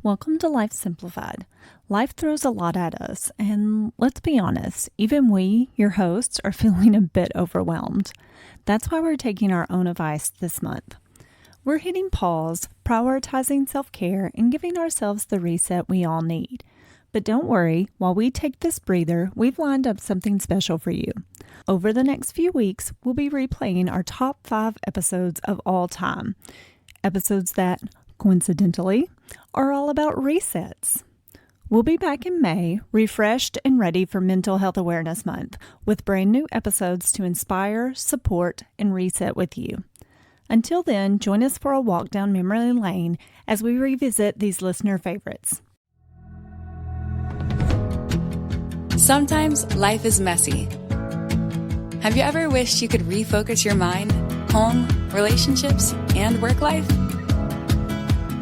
Welcome to Life Simplified. Life throws a lot at us, and let's be honest, even we, your hosts, are feeling a bit overwhelmed. That's why we're taking our own advice this month. We're hitting pause, prioritizing self-care, and giving ourselves the reset we all need. But don't worry, while we take this breather, we've lined up something special for you. Over the next few weeks, we'll be replaying our top 5 episodes of all time. Episodes that, coincidentally, are all about resets. We'll be back in May, refreshed and ready for Mental Health Awareness Month, with brand new episodes to inspire, support, and reset with you. Until then, join us for a walk down memory lane as we revisit these listener favorites. Sometimes life is messy. Have you ever wished you could refocus your mind, home, relationships, and work life?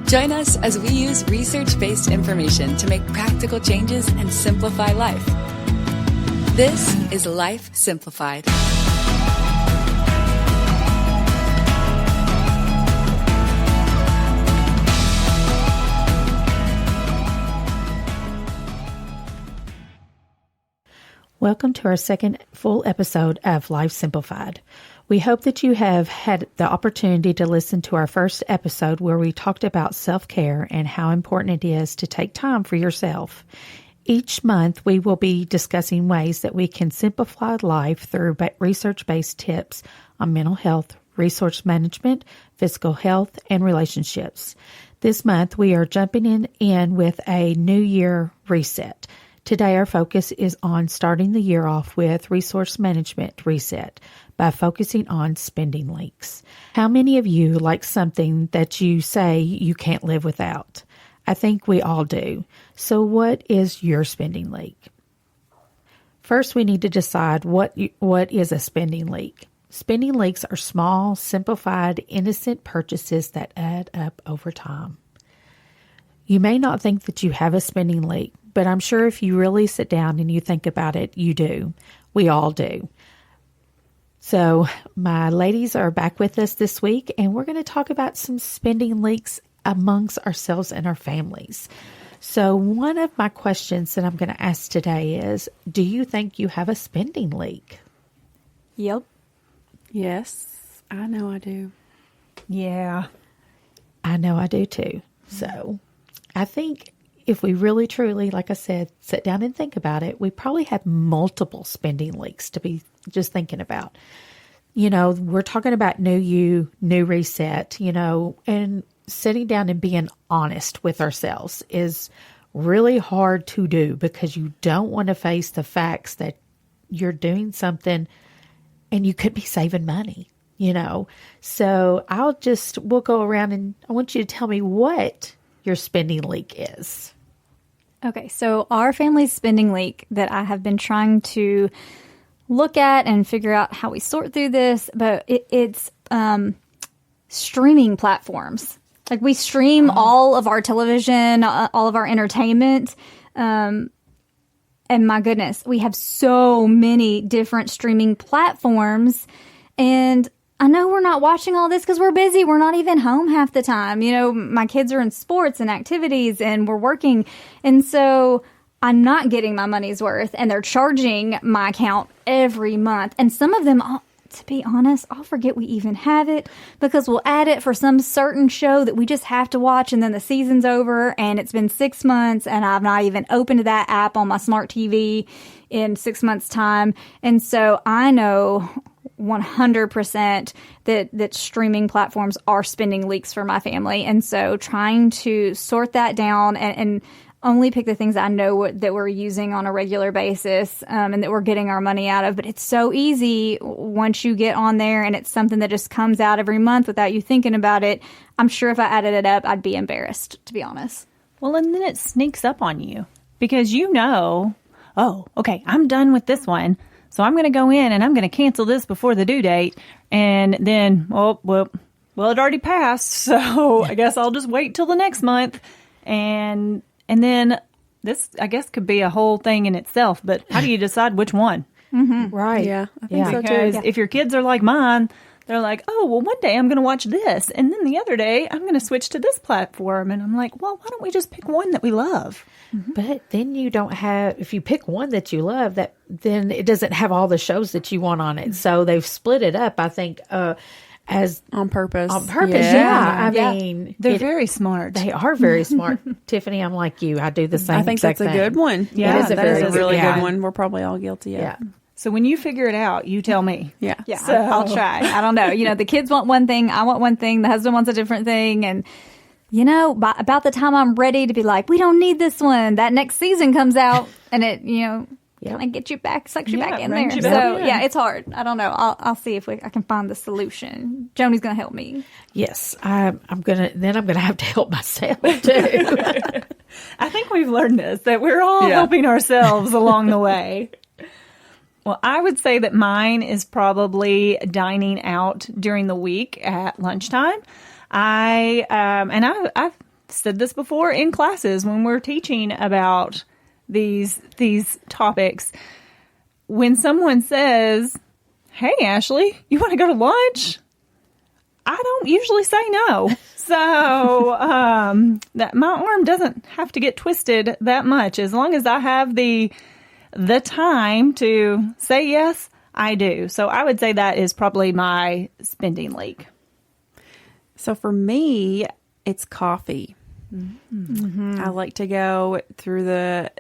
Join us as we use research-based information to make practical changes and simplify life. This is Life Simplified. Welcome to our second full episode of Life Simplified. We hope that you have had the opportunity to listen to our first episode where we talked about self-care and how important it is to take time for yourself. Each month, we will be discussing ways that we can simplify life through research-based tips on mental health, resource management, physical health, and relationships. This month, we are jumping in with a New Year reset. Today, our focus is on starting the year off with resource management reset by focusing on spending leaks. How many of you like something that you say you can't live without? I think we all do. So what is your spending leak? First, we need to decide what is a spending leak. Spending leaks are small, simplified, innocent purchases that add up over time. You may not think that you have a spending leak, but I'm sure if you really sit down and you think about it, you do. We all do. So my ladies are back with us this week, and we're going to talk about some spending leaks amongst ourselves and our families. So one of my questions that I'm going to ask today is, do you think you have a spending leak? Yep. Yes, I know I do. Yeah. I know I do too. So I think if we really, truly, like I said, sit down and think about it, we probably have multiple spending leaks to be just thinking about. You know, we're talking about new you, new reset, you know, and sitting down and being honest with ourselves is really hard to do because you don't want to face the facts that you're doing something and you could be saving money, you know. So we'll go around and I want you to tell me what your spending leak is. Okay, so our family's spending leak that I have been trying to look at and figure out how we sort through this, but it's streaming platforms. Like we stream all of our television, all of our entertainment, and my goodness, we have so many different streaming platforms, and I know we're not watching all this because we're busy. We're not even home half the time. You know, my kids are in sports and activities and we're working. And so I'm not getting my money's worth and they're charging my account every month. And some of them, to be honest, I'll forget we even have it because we'll add it for some certain show that we just have to watch. And then the season's over and it's been 6 months and I've not even opened that app on my smart TV in 6 months' time. And so I know 100% that streaming platforms are spending leaks for my family. And so trying to sort that down and only pick the things I know that we're using on a regular basis and that we're getting our money out of. But it's so easy once you get on there and it's something that just comes out every month without you thinking about it. I'm sure if I added it up, I'd be embarrassed, to be honest. Well, and then it sneaks up on you because you know, oh, okay, I'm done with this one. So I'm going to go in and I'm going to cancel this before the due date. And then, well, it already passed. So I guess I'll just wait till the next month. And then this, I guess, could be a whole thing in itself. But how do you decide which one? Mm-hmm. Right. Yeah, I think so too. Because if your kids are like mine, they're like, oh, well, one day I'm going to watch this. And then the other day I'm going to switch to this platform. And I'm like, well, why don't we just pick one that we love? But then you don't have, if you pick one that you love, that then it doesn't have all the shows that you want on it. So they've split it up, I think, as on purpose. On purpose, yeah. I mean, they're very smart. They are very smart. Tiffany, I'm like you. I do the same. I think that's a good one. Yeah, that is a really yeah. good one. We're probably all guilty of. Yeah. So when you figure it out, you tell me. Yeah. Yeah, So- I'll try. I don't know. You know, the kids want one thing. I want one thing. The husband wants a different thing. And, you know, by about the time I'm ready to be like, we don't need this one, that next season comes out and it, you know, kind of gets you back, sucks you back in there. brings you So, back in. yeah, it's hard. I don't know. I'll see if I can find the solution. Joni's going to help me. Yes, I'm gonna have to help myself too. I think we've learned this, that we're all helping ourselves along the way. Well, I would say that mine is probably dining out during the week at lunchtime. I've said this before in classes when we're teaching about these topics. When someone says, "Hey, Ashley, you want to go to lunch?" I don't usually say no. So that my arm doesn't have to get twisted that much. As long as I have the time to say yes, I do. So I would say that is probably my spending leak. So for me, it's coffee. Mm-hmm. I like to go through the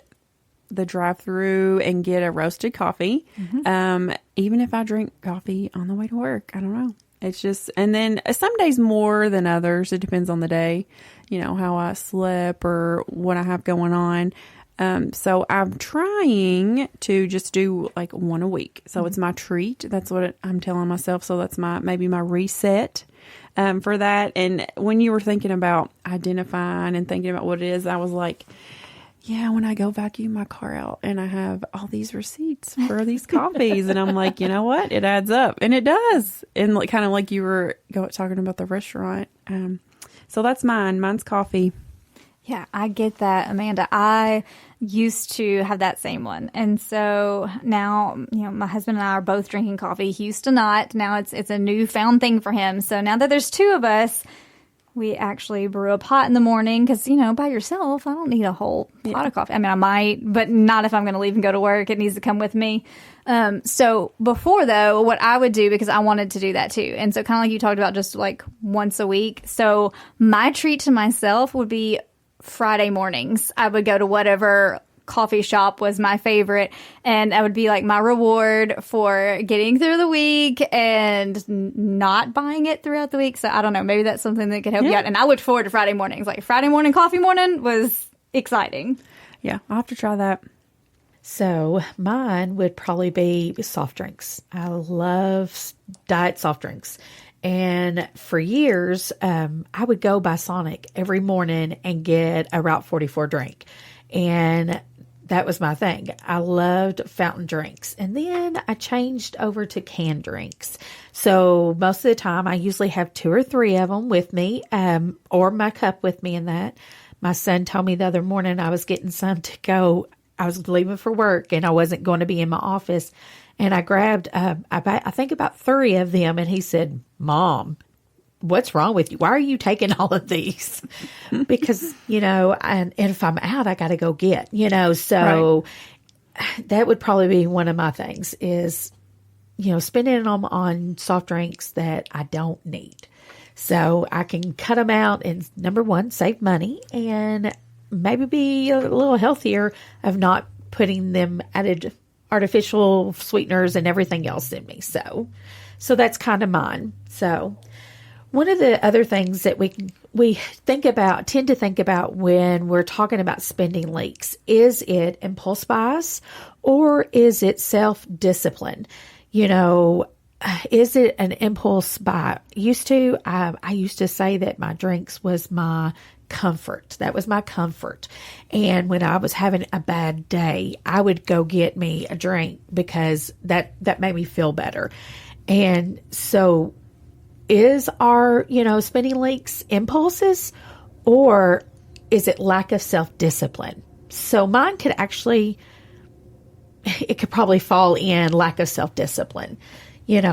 drive-through and get a roasted coffee. Mm-hmm. Even if I drink coffee on the way to work, I don't know. It's just, and then some days more than others. It depends on the day, you know, how I slept or what I have going on. So I'm trying to just do like one a week. So it's my treat. That's what I'm telling myself. So that's maybe my reset, for that. And when you were thinking about identifying and thinking about what it is, I was like, yeah, when I go vacuum my car out and I have all these receipts for these coffees and I'm like, you know what? It adds up, and it does. And like, kind of like you were talking about the restaurant. So that's mine. Mine's coffee. Yeah, I get that, Amanda. I used to have that same one. And so now, you know, my husband and I are both drinking coffee. He used to not. Now it's a newfound thing for him. So now that there's two of us, we actually brew a pot in the morning because, you know, by yourself, I don't need a whole pot of coffee. I mean, I might, but not if I'm going to leave and go to work. It needs to come with me. So before, though, what I would do, because I wanted to do that too. And so kind of like you talked about, just like once a week. So my treat to myself would be Friday mornings. I would go to whatever coffee shop was my favorite, and that would be like my reward for getting through the week and not buying it throughout the week. So I don't know, maybe that's something that could help you out. And I looked forward to Friday mornings. Like Friday morning coffee morning was exciting. Yeah, I'll have to try that. So mine would probably be soft drinks. I love diet soft drinks. And for years, I would go by Sonic every morning and get a Route 44 drink. And that was my thing. I loved fountain drinks. And then I changed over to canned drinks. So most of the time, I usually have 2 or 3 of them with me, or my cup with me in that. My son told me the other morning I was getting some to go. I was leaving for work and I wasn't going to be in my office. And I grabbed, I think about 3 of them. And he said, "Mom, what's wrong with you? Why are you taking all of these?" Because, you know, and if I'm out, I got to go get, you know, so that would probably be one of my things is, you know, spending them on soft drinks that I don't need. So I can cut them out and, number one, save money and maybe be a little healthier of not putting them added artificial sweeteners and everything else in me. So that's kind of mine. So one of the other things that we tend to think about when we're talking about spending leaks, is it impulse buys or is it self-discipline? You know, is it an impulse buy? I used to say that my drinks was my comfort. That was my comfort. And when I was having a bad day, I would go get me a drink because that made me feel better. And so is our, you know, spending leaks impulses, or is it lack of self-discipline? So mine it could probably fall in lack of self-discipline.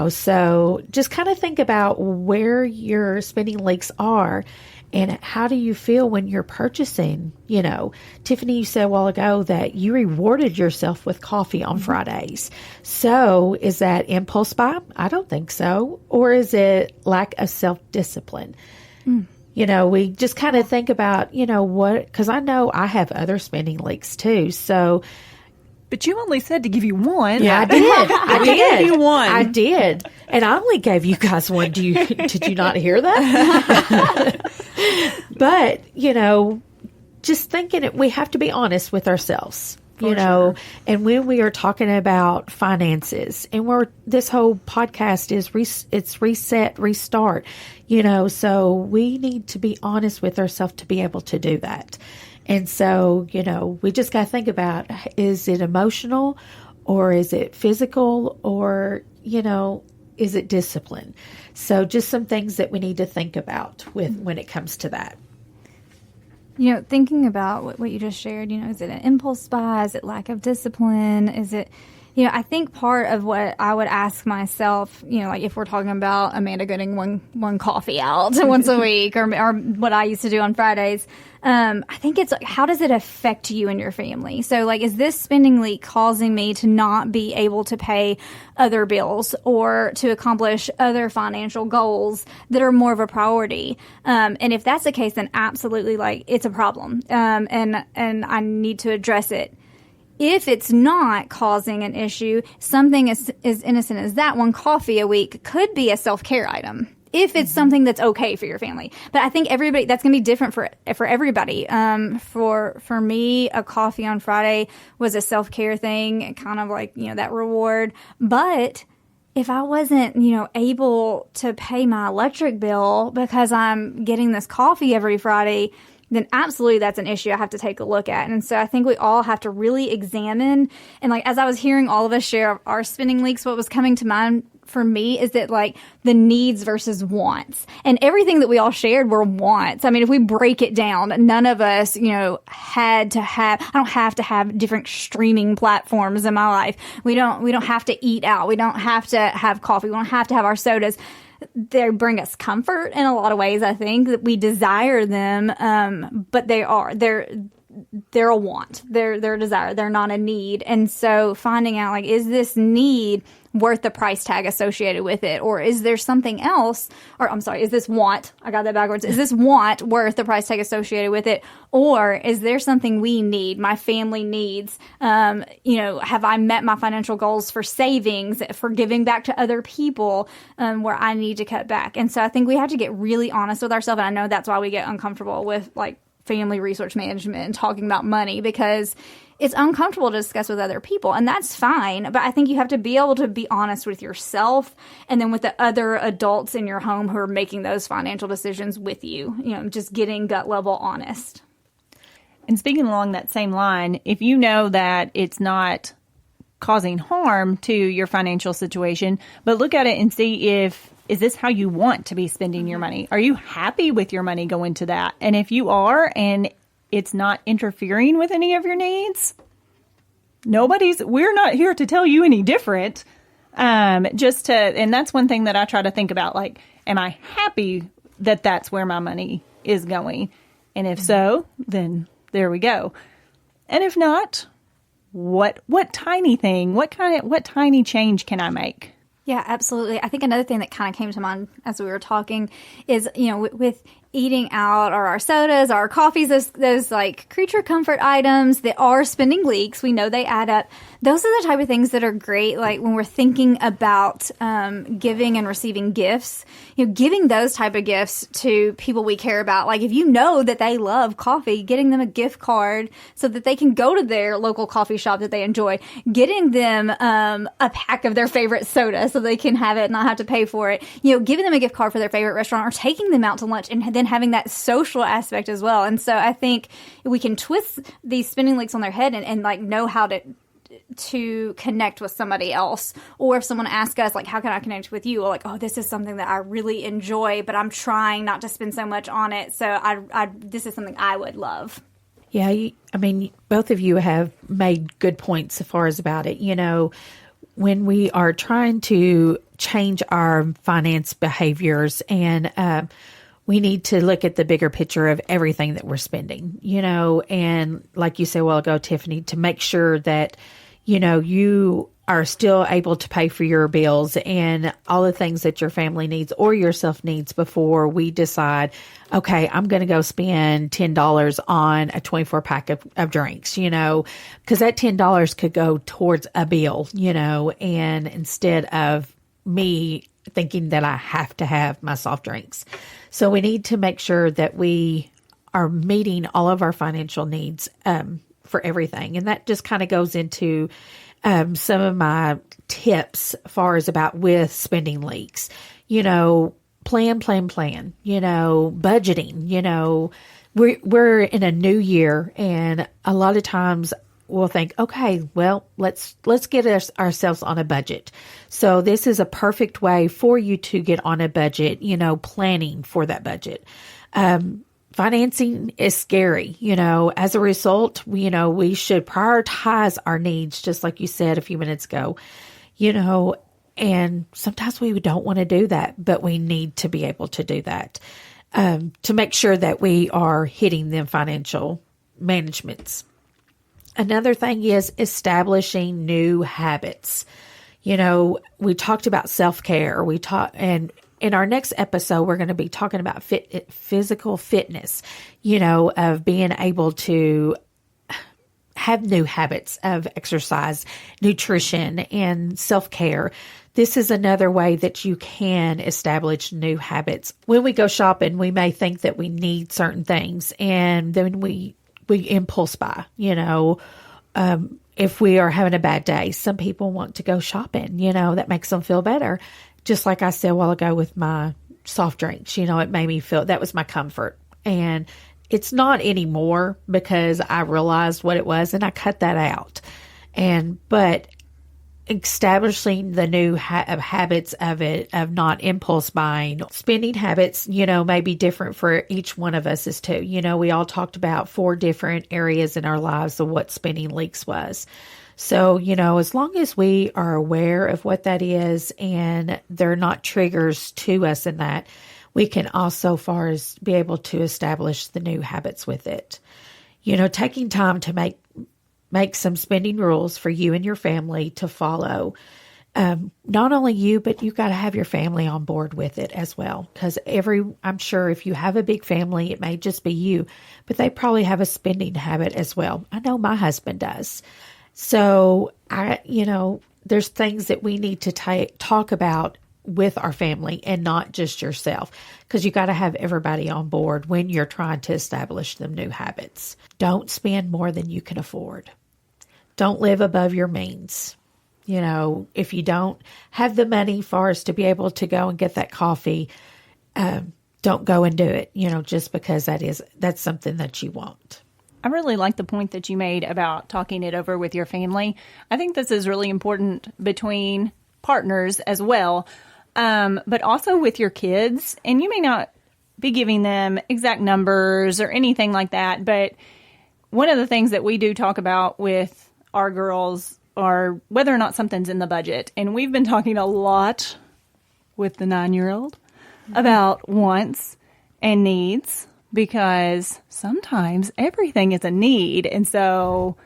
So just kind of think about where your spending leaks are and how do you feel when you're purchasing. Tiffany, you said a while ago that you rewarded yourself with coffee on Fridays. So is that impulse buy? I don't think so. Or is it lack of self-discipline? We just kind of think about, because I know I have other spending leaks too. So But you only said to give you one. yeah, I did. I did. gave you one. I did. And I only gave you guys one. Did you not hear that? But, just thinking it, we have to be honest with ourselves, and when we are talking about finances and this whole podcast is it's reset, restart, so we need to be honest with ourselves to be able to do that. And so, we just got to think about, is it emotional or is it physical or, is it discipline? So just some things that we need to think about when it comes to that. Thinking about what you just shared, is it an impulse buy? Is it lack of discipline? Is it, I think part of what I would ask myself, like if we're talking about Amanda getting one coffee out once a week or what I used to do on Fridays, I think it's like, how does it affect you and your family? So like, is this spending leak causing me to not be able to pay other bills or to accomplish other financial goals that are more of a priority? And if that's the case, then absolutely, like, it's a problem. And I need to address it. If it's not causing an issue, something as innocent as that, one coffee a week could be a self-care item. If it's something that's okay for your family. But I think that's going to be different for everybody. For me, a coffee on Friday was a self-care thing, kind of like, that reward. But if I wasn't, able to pay my electric bill because I'm getting this coffee every Friday, then absolutely that's an issue I have to take a look at. And so I think we all have to really examine. And like, as I was hearing all of us share our spending leaks, what was coming to mind for me is that like the needs versus wants, and everything that we all shared were wants. I mean, if we break it down, none of us, had to have, I don't have to have different streaming platforms in my life. We don't have to eat out. We don't have to have coffee. We don't have to have our sodas. They bring us comfort in a lot of ways. I think that we desire them. But they're a want. They're a desire. They're not a need. And so finding out, like, is this need worth the price tag associated with it? Or is there something else, or I'm sorry, is this want, I got that backwards, is this want worth the price tag associated with it? Or is there something we need, my family needs? Have I met my financial goals for savings, for giving back to other people, where I need to cut back? And so I think we have to get really honest with ourselves. And I know that's why we get uncomfortable with like family resource management and talking about money, because it's uncomfortable to discuss with other people, and that's fine. But I think you have to be able to be honest with yourself and then with the other adults in your home who are making those financial decisions with you, just getting gut level honest. And speaking along that same line, if you know that it's not causing harm to your financial situation, but look at it and see is this how you want to be spending your money? Are you happy with your money going to that? And if you are, and it's not interfering with any of your needs, we're not here to tell you any different. And that's one thing that I try to think about, like, am I happy that that's where my money is going? And if so, then there we go. And if not, what tiny thing, what tiny change can I make? Yeah, absolutely. I think another thing that kind of came to mind as we were talking is, with eating out or our sodas, our coffees, those like creature comfort items that are spending leaks, we know they add up. Those are the type of things that are great. Like when we're thinking about giving and receiving gifts, giving those type of gifts to people we care about. Like if you know that they love coffee, getting them a gift card so that they can go to their local coffee shop that they enjoy, getting them a pack of their favorite soda so they can have it and not have to pay for it, giving them a gift card for their favorite restaurant or taking them out to lunch, and then having that social aspect as well. And so I think we can twist these spending leaks on their head and like know how to connect with somebody else. Or if someone asks us, like, how can I connect with you? Or like, oh, this is something that I really enjoy, but I'm trying not to spend so much on it. So this is something I would love. Yeah. Both of you have made good points as far as about it. when we are trying to change our finance behaviors, and we need to look at the bigger picture of everything that we're spending, and like you said a while ago, Tiffany, to make sure that, you are still able to pay for your bills and all the things that your family needs or yourself needs before we decide, okay, I'm going to go spend $10 on a 24 pack of drinks, because that $10 could go towards a bill, and instead of me thinking that I have to have my soft drinks. So we need to make sure that we are meeting all of our financial needs for everything. And that just kind of goes into some of my tips as far as about with spending leaks, plan, budgeting, we're in a new year, and a lot of times we'll think, okay, well, let's get ourselves on a budget. So this is a perfect way for you to get on a budget, planning for that budget. Financing is scary, as a result, we should prioritize our needs, just like you said a few minutes ago, and sometimes we don't want to do that, but we need to be able to do that, to make sure that we are hitting them financial managements. Another thing is establishing new habits. We talked about self-care. And in our next episode, we're going to be talking about physical fitness, of being able to have new habits of exercise, nutrition, and self-care. This is another way that you can establish new habits. When we go shopping, we may think that we need certain things, and then we impulse buy, if we are having a bad day. Some people want to go shopping, that makes them feel better. Just like I said a while ago with my soft drinks, it made me feel that was my comfort. And it's not anymore because I realized what it was and I cut that out. But establishing the new habits of not impulse buying, spending habits, may be different for each one of us as too. We all talked about 4 different areas in our lives of what spending leaks was. So, as long as we are aware of what that is and they're not triggers to us in that, we can also far as be able to establish the new habits with it. Taking time to make some spending rules for you and your family to follow. Not only you, but you got to have your family on board with it as well. Because I'm sure if you have a big family, it may just be you, but they probably have a spending habit as well. I know my husband does. So there's things that we need to talk about with our family and not just yourself, because you got to have everybody on board when you're trying to establish them new habits. Don't spend more than you can afford. Don't live above your means. If you don't have the money for us to be able to go and get that coffee, don't go and do it, just because that's something that you want. I really like the point that you made about talking it over with your family. I think this is really important between partners as well, but also with your kids. And you may not be giving them exact numbers or anything like that, but one of the things that we do talk about with our girls are whether or not something's in the budget. And we've been talking a lot with the 9-year-old about wants and needs, because sometimes everything is a need. And so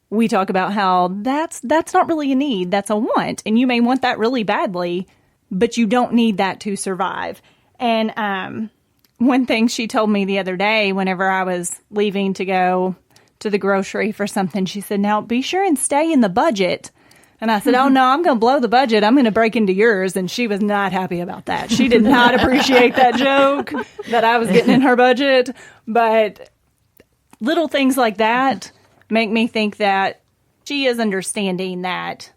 we talk about how that's not really a need, that's a want. And you may want that really badly, but you don't need that to survive. And one thing she told me the other day whenever I was leaving to go to the grocery for something, she said, now be sure and stay in the budget. And I said, oh, no, I'm going to blow the budget. I'm going to break into yours. And she was not happy about that. She did not appreciate that joke that I was getting in her budget. But little things like that make me think that she is understanding that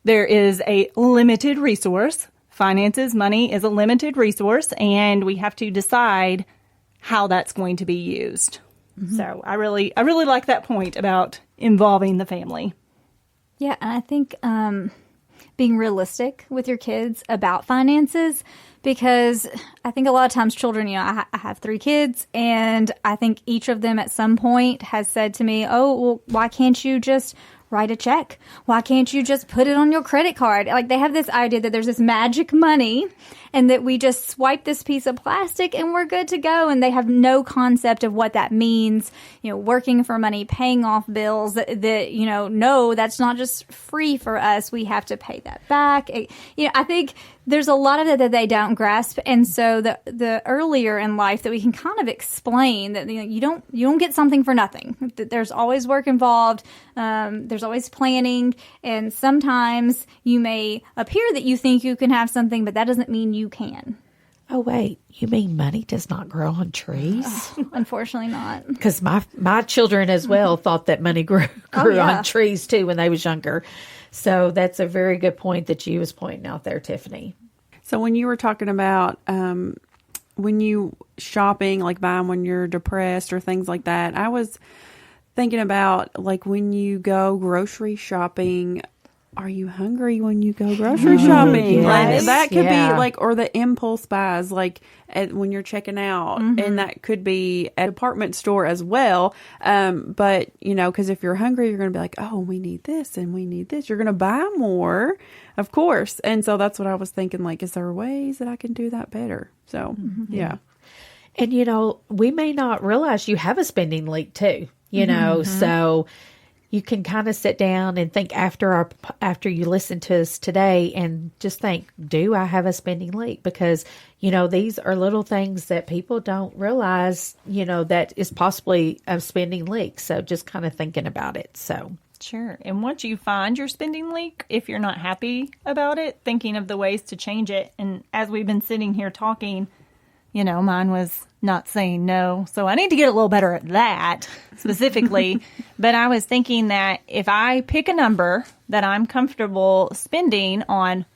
there is a limited resource. Finances, money is a limited resource, and we have to decide how that's going to be used. Mm-hmm. So I really like that point about involving the family. Yeah, and I think being realistic with your kids about finances, because I think a lot of times children, I have 3 kids, and I think each of them at some point has said to me, oh, well, why can't you just write a check? Why can't you just put it on your credit card? Like, they have this idea that there's this magic money and that we just swipe this piece of plastic and we're good to go. And they have no concept of what that means, working for money, paying off bills that no, that's not just free for us. We have to pay that back. I think there's a lot of that they don't grasp. And so the earlier in life that we can kind of explain that, you don't get something for nothing. There's always work involved. There's always planning. And sometimes you may appear that you think you can have something, but that doesn't mean you can. Oh, wait, you mean money does not grow on trees? Unfortunately not. Because my children as well thought that money grew on trees too when they was younger. So that's a very good point that you was pointing out there, Tiffany. So when you were talking about when you shopping, like buying when you're depressed or things like that, I was thinking about like when you go grocery shopping, are you hungry when you go grocery shopping? Yes. Like, that could Yeah. be like, or the impulse buys, like when you're checking out, and that could be at a department store as well. But because if you're hungry, you're going to be like, oh, we need this and we need this. You're going to buy more, of course. And so that's what I was thinking. Like, is there ways that I can do that better? So, yeah. And, we may not realize you have a spending leak too, so you can kind of sit down and think after you listen to us today and just think, do I have a spending leak? Because, these are little things that people don't realize, that is possibly a spending leak. So just kind of thinking about it. So. Sure. And once you find your spending leak, if you're not happy about it, thinking of the ways to change it. And as we've been sitting here talking, mine was not saying no. So I need to get a little better at that specifically. But I was thinking that if I pick a number that I'm comfortable spending on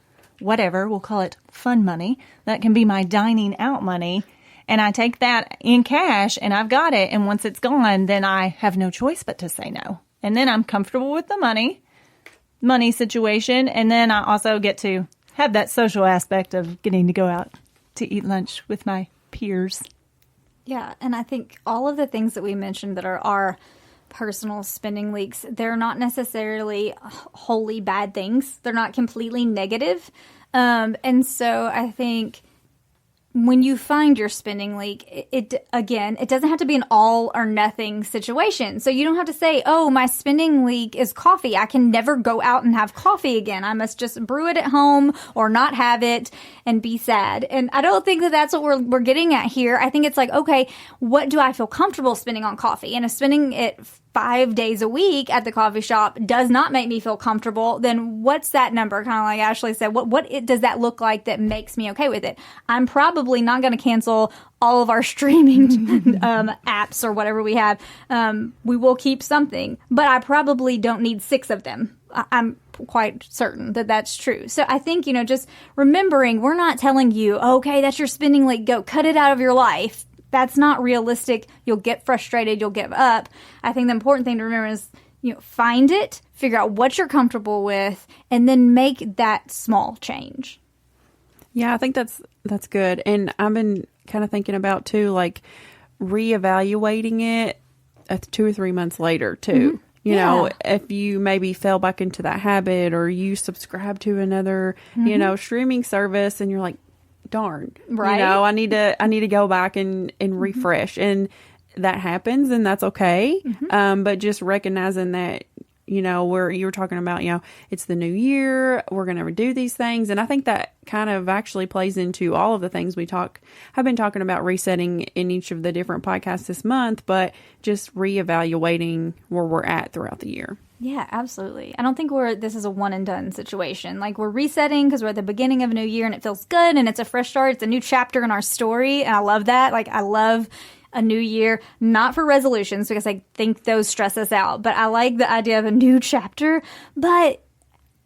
whatever, we'll call it fun money, that can be my dining out money, and I take that in cash and I've got it. And once it's gone, then I have no choice but to say no. And then I'm comfortable with the money situation. And then I also get to have that social aspect of getting to go out to eat lunch with my peers. Yeah, and I think all of the things that we mentioned that are our personal spending leaks, they're not necessarily wholly bad things. They're not completely negative. And so I think when you find your spending leak, it doesn't have to be an all or nothing situation. So you don't have to say, oh, my spending leak is coffee. I can never go out and have coffee again. I must just brew it at home or not have it and be sad. And I don't think that that's what we're getting at here. I think it's like, okay, what do I feel comfortable spending on coffee? And if spending it 5 days a week at the coffee shop does not make me feel comfortable, then what's that number? Kind of like Ashley said, what does that look like that makes me okay with it? I'm probably not going to cancel all of our streaming apps or whatever we have. We will keep something, but I probably don't need 6 of them. I'm quite certain that that's true. So I think, just remembering, we're not telling you, okay, that's your spending leak, go cut it out of your life. That's not realistic. You'll get frustrated. You'll give up. I think the important thing to remember is, find it, figure out what you're comfortable with, and then make that small change. Yeah, I think that's good. And I've been kind of thinking about too, like reevaluating it 2 or 3 months later too. You know, if you maybe fell back into that habit or you subscribe to another, streaming service and you're like, darn, right? I need to go back and refresh, and that happens, and that's okay. But just recognizing that, where you were talking about, it's the new year, we're going to do these things, and I think that kind of actually plays into all of the things we have been talking about resetting in each of the different podcasts this month, but just reevaluating where we're at throughout the year. Yeah, absolutely. I don't think this is a one and done situation. Like, we're resetting because we're at the beginning of a new year and it feels good and it's a fresh start. It's a new chapter in our story. And I love that. Like, I love a new year, not for resolutions because I think those stress us out, but I like the idea of a new chapter. But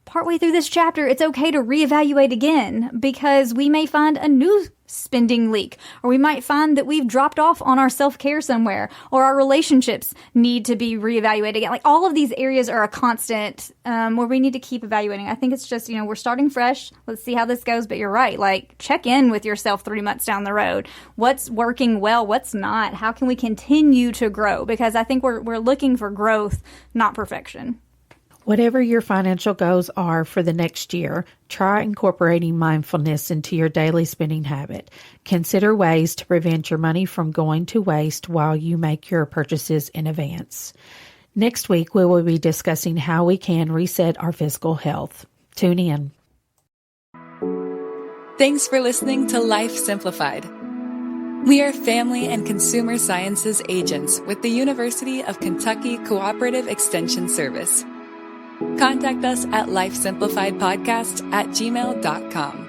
partway through this chapter, it's okay to reevaluate again because we may find a new spending leak, or we might find that we've dropped off on our self-care somewhere, or our relationships need to be reevaluated again. Like, all of these areas are a constant where we need to keep evaluating. I think it's just, we're starting fresh. Let's see how this goes. But you're right. Like, check in with yourself 3 months down the road. What's working well? What's not? How can we continue to grow? Because I think we're looking for growth, not perfection. Whatever your financial goals are for the next year, try incorporating mindfulness into your daily spending habit. Consider ways to prevent your money from going to waste while you make your purchases in advance. Next week, we will be discussing how we can reset our physical health. Tune in. Thanks for listening to Life Simplified. We are family and consumer sciences agents with the University of Kentucky Cooperative Extension Service. Contact us at lifesimplifiedpodcast@gmail.com.